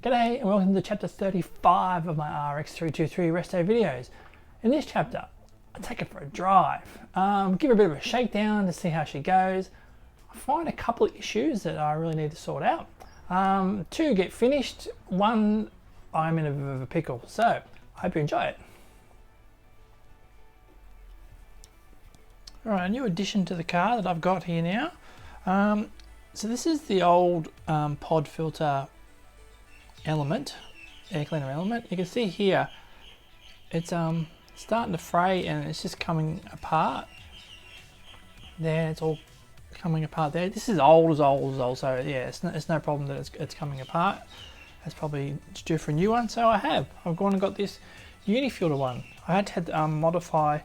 G'day and welcome to chapter 35 of my RX323 resto videos. In this chapter, I take it for a drive, give her a bit of a shakedown to see how she goes. I find a couple of issues that I really need to sort out. Two get finished, one I'm in a bit of a pickle, so I hope you enjoy it. Alright, a new addition to the car that I've got here now. So this is the old pod filter element, air cleaner element. You can see here it's starting to fray and it's just coming apart. There, it's all coming apart there. This is old, so yeah, it's no problem that it's coming apart. It's probably due for a new one, so I've gone and got this Unifilter one. I had to modify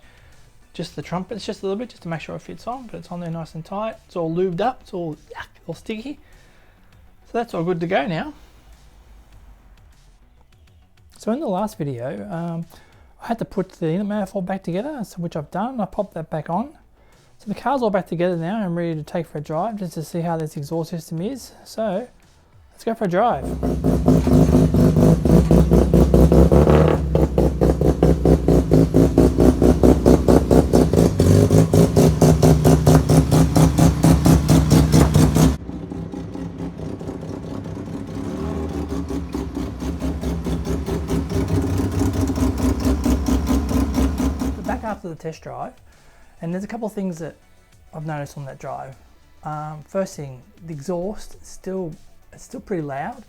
just the trumpets just a little bit just to make sure it fits on, but it's on there nice and tight. It's all lubed up, it's all sticky. So that's all good to go now. So in the last video, I had to put the inlet manifold back together, which I've done. I popped that back on. So the car's all back together now. I'm ready to take for a drive just to see how this exhaust system is. So let's go for a drive. After the test drive, and there's a couple of things that I've noticed on that drive. First thing, the exhaust it's still pretty loud,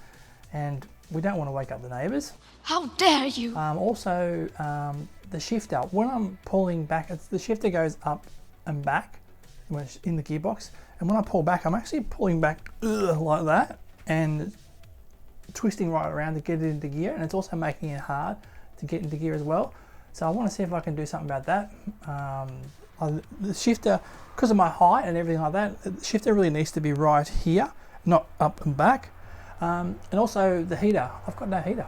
and we don't want to wake up the neighbours. How dare you! Also, the shifter, when I'm pulling back, the shifter goes up and back when it's in the gearbox, and when I pull back, I'm actually pulling back like that and twisting right around to get it into gear, and it's also making it hard to get into gear as well. So I want to see if I can do something about that. The shifter, because of my height and everything like that, the shifter really needs to be right here, not up and back. And also the heater, I've got no heater.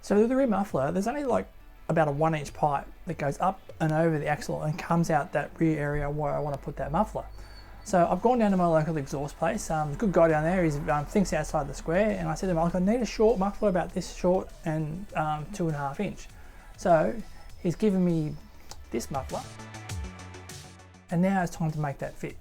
So with the rear muffler, there's only like about a 1-inch pipe that goes up and over the axle and comes out that rear area where I want to put that muffler. So I've gone down to my local exhaust place. The good guy down there, he thinks outside the square, and I said to him, I need a short muffler about this short and 2.5 inch. So he's given me this muffler, and now it's time to make that fit.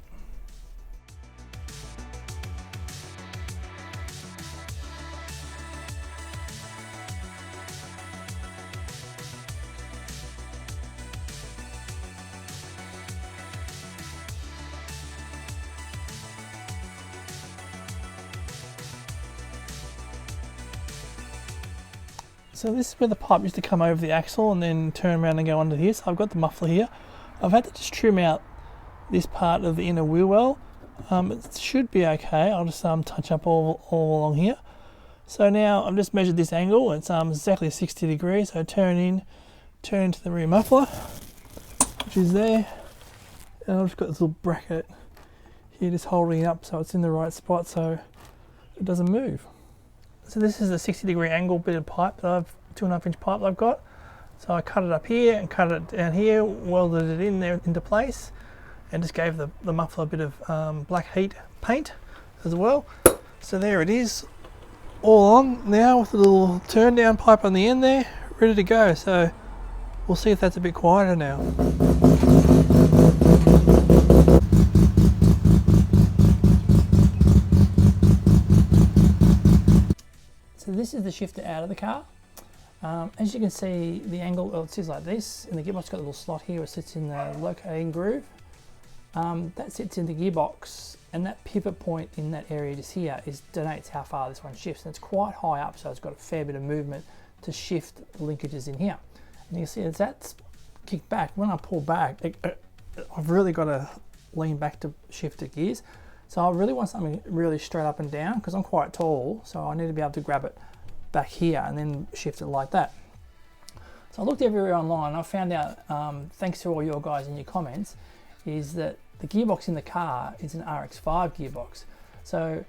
So this is where the pipe used to come over the axle and then turn around and go under here. So I've got the muffler here. I've had to just trim out this part of the inner wheel well. It should be okay. I'll just touch up all along here. So now I've just measured this angle. It's exactly 60 degrees. So turn into the rear muffler, which is there. And I've just got this little bracket here just holding it up so it's in the right spot so it doesn't move. So this is a 60-degree angle bit of pipe that 2.5 inch pipe that I've got. So I cut it up here and cut it down here, welded it in there into place, and just gave the muffler a bit of black heat paint as well. So there it is, all on now with a little turn down pipe on the end there, ready to go. So we'll see if that's a bit quieter now. So this is the shifter out of the car. As you can see, the angle, it sits like this, and the gearbox got a little slot here, it sits in the locating groove. That sits in the gearbox, and that pivot point in that area just here denotes how far this one shifts, and it's quite high up, so it's got a fair bit of movement to shift linkages in here. And you can see as that's kicked back, when I pull back, I've really got to lean back to shift the gears. So I really want something really straight up and down because I'm quite tall, so I need to be able to grab it back here and then shift it like that. So I looked everywhere online and I found out, thanks to all your guys in your comments, is that the gearbox in the car is an RX5 gearbox. So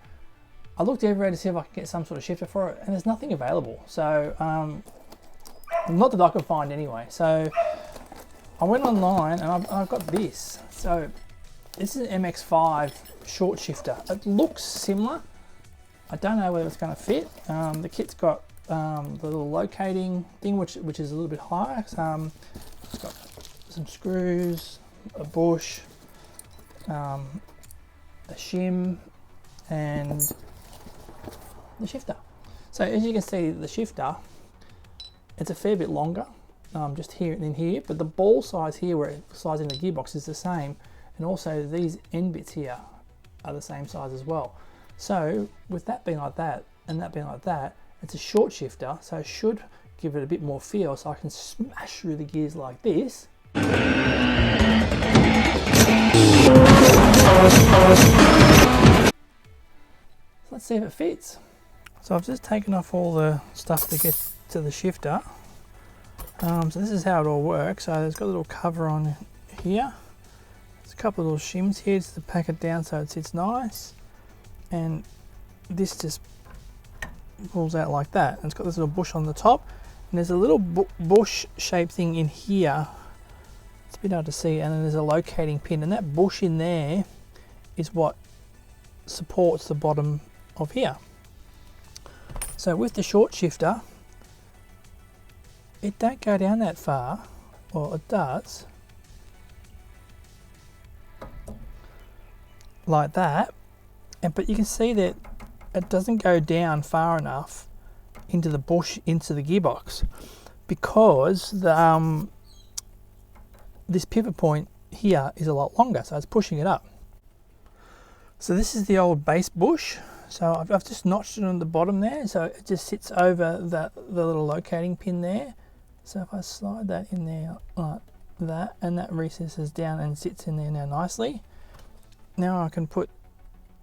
I looked everywhere to see if I could get some sort of shifter for it, and there's nothing available. So not that I could find anyway. So I went online and I've got this. So this is an MX5 short shifter. It looks similar, I don't know whether it's going to fit. The kit's got the little locating thing, which is a little bit higher. It's got some screws, a bush, a shim, and the shifter. So as you can see, the shifter, it's a fair bit longer, just here and in here, but the ball size here where it slides in the gearbox is the same, and also these end bits here are the same size as well. So with that being like that and that being like that, it's a short shifter, so it should give it a bit more feel, so I can smash through the gears like this. Let's see if it fits. So I've just taken off all the stuff to get to the shifter. So this is how it all works. So it's got a little cover on here. There's a couple of little shims here just to pack it down so it sits nice. And this just pulls out like that. And it's got this little bush on the top. And there's a little bush shaped thing in here. It's a bit hard to see. And then there's a locating pin. And that bush in there is what supports the bottom of here. So with the short shifter, it don't go down that far. Well, it does. Like that. But you can see that it doesn't go down far enough into the bush, into the gearbox, because the, this pivot point here is a lot longer, so it's pushing it up. So this is the old base bush. So I've just notched it on the bottom there, so it just sits over the little locating pin there. So if I slide that in there like that, and that recesses down and sits in there now nicely. Now I can put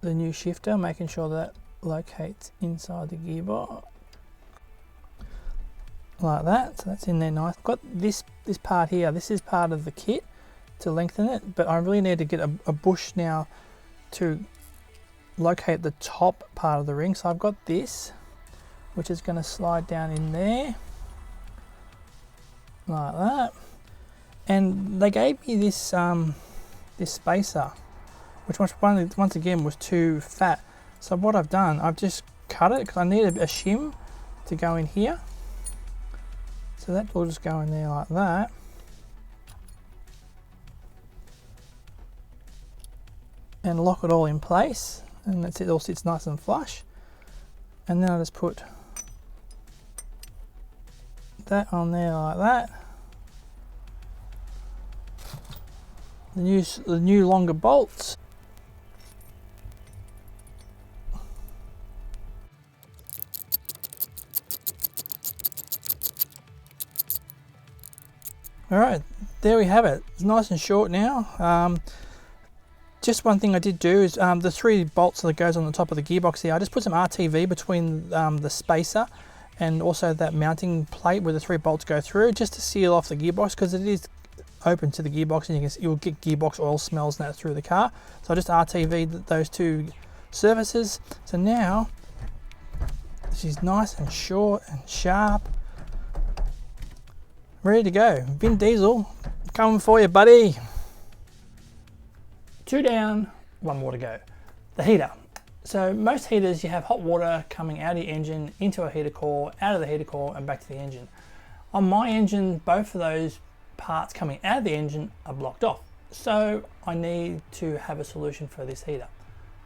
the new shifter, making sure that locates inside the gearbox like that. So that's in there nice. I've got this part here. This is part of the kit to lengthen it, but I really need to get a bush now to locate the top part of the ring. So I've got this, which is going to slide down in there like that. And they gave me this this spacer, which once again was too fat. So what I've done, I've just cut it because I need a shim to go in here. So that will just go in there like that. And lock it all in place. And that's it, all sits nice and flush. And then I just put that on there like that. The new longer bolts. Alright, there we have it. It's nice and short now. Just one thing I did do is the 3 bolts that goes on the top of the gearbox here, I just put some RTV between the spacer and also that mounting plate where the 3 bolts go through, just to seal off the gearbox, because it is open to the gearbox and you'll get gearbox oil smells and that through the car. So I just RTV'd those 2 surfaces. So now she's nice and short and sharp, ready to go. Vin Diesel, coming for you, buddy. 2 down, 1 more to go. The heater. So most heaters, you have hot water coming out of your engine into a heater core, out of the heater core and back to the engine. On my engine, both of those parts coming out of the engine are blocked off. So I need to have a solution for this heater.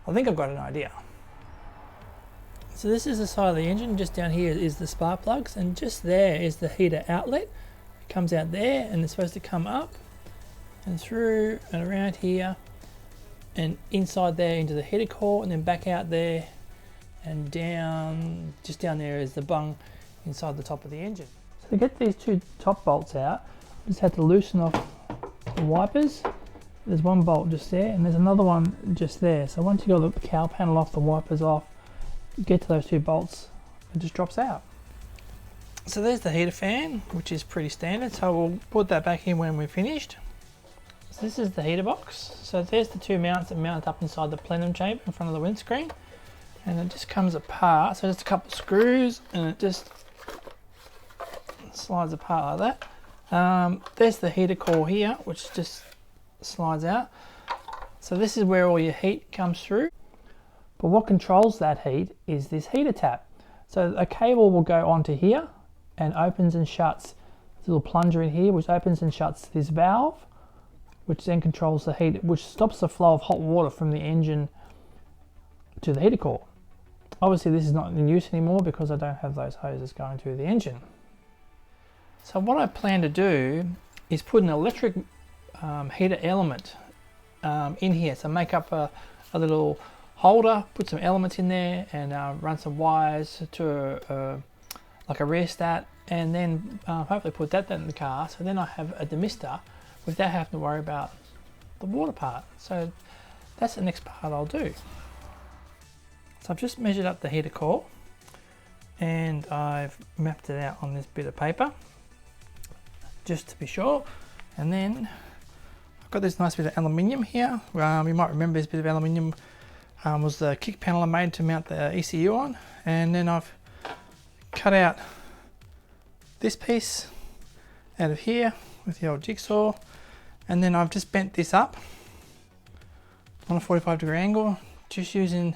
I think I've got an idea. So this is the side of the engine. Just down here is the spark plugs, and just there is the heater outlet. It comes out there and it's supposed to come up and through and around here and inside there into the heater core, and then back out there and down, just down there is the bung inside the top of the engine. So to get these 2 top bolts out, I just had to loosen off the wipers. There's 1 bolt just there and there's another one just there. So once you got the cowl panel off, the wipers off, get to those 2 bolts, it just drops out. So there's the heater fan, which is pretty standard, so we'll put that back in when we're finished. So this is the heater box. So there's the 2 mounts that mount up inside the plenum chamber in front of the windscreen, and it just comes apart. So just a couple of screws and it just slides apart like that. There's the heater core here, which just slides out. So this is where all your heat comes through. But what controls that heat is this heater tap. So a cable will go onto here and opens and shuts this little plunger in here, which opens and shuts this valve, which then controls the heat, which stops the flow of hot water from the engine to the heater core. Obviously this is not in use anymore because I don't have those hoses going to the engine. So what I plan to do is put an electric heater element in here. So make up a little holder, put some elements in there, and run some wires to like a rheostat, and then hopefully put that in the car. So then I have a demister without having to worry about the water part. So that's the next part I'll do. So I've just measured up the heater core and I've mapped it out on this bit of paper just to be sure. And then I've got this nice bit of aluminium here. You might remember this bit of aluminium was the kick panel I made to mount the ECU on. And then I've cut out this piece out of here with the old jigsaw. And then I've just bent this up on a 45-degree angle, just using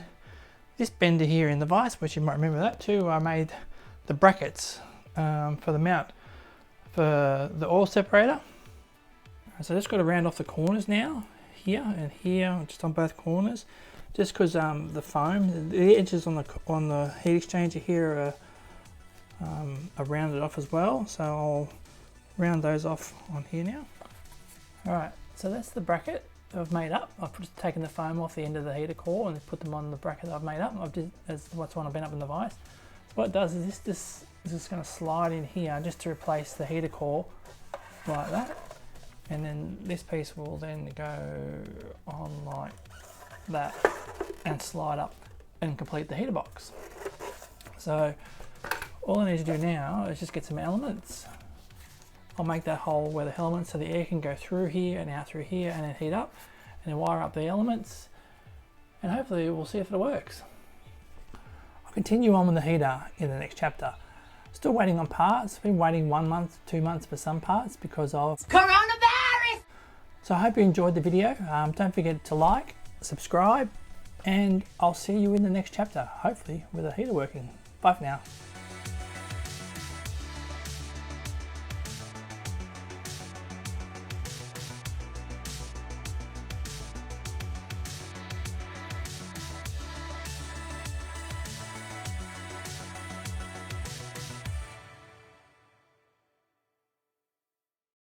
this bender here in the vise, which you might remember that too. I made the brackets for the mount for the oil separator. So I just got to round off the corners now, here and here, just on both corners, just because the foam, the edges on the heat exchanger here are rounded off as well. So I'll round those off on here now. All right, so that's the bracket I've made up. I've just taken the foam off the end of the heater core and put them on the bracket that I've made up. That's what's one I've been up in the vise. So what it does is this is going to slide in here just to replace the heater core like that. And then this piece will then go on like that and slide up and complete the heater box. So all I need to do now is just get some elements. I'll make that hole where the elements, so the air can go through here and out through here and then heat up, and then wire up the elements, and hopefully we'll see if it works. I'll continue on with the heater in the next chapter. Still waiting on parts. Been waiting 1 month, 2 months for some parts because of coronavirus. So I hope you enjoyed the video. Don't forget to like, subscribe, and I'll see you in the next chapter, hopefully with the heater working. Bye for now.